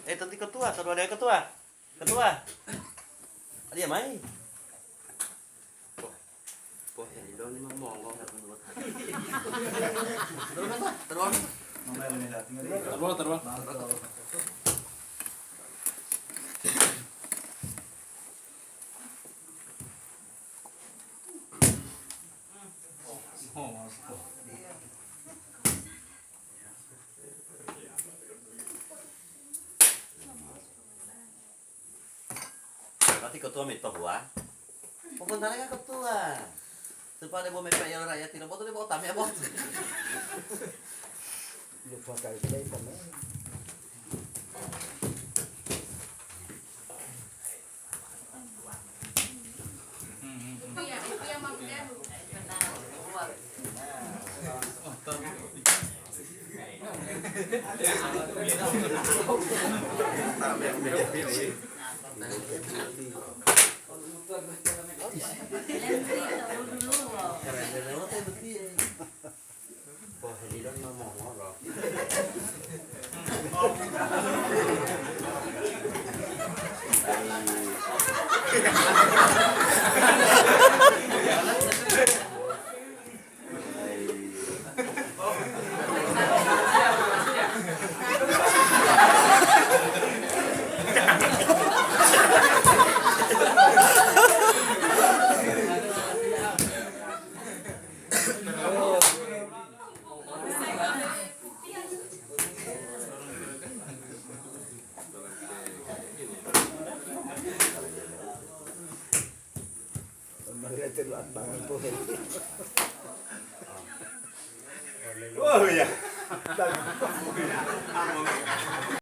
Tadi ketua, suruh ada ketua. Ketua. Dia main. Wah, ini dong ngomong. Terbang. Terbang. Berarti ketua mito gua. Pokoknya ketua. Supaya mau mepayal rakyat tidak mau tuh dia bawa tamnya bos. Lupa kali kita itu mah. Wah, ini dong ngomong. Oh iya.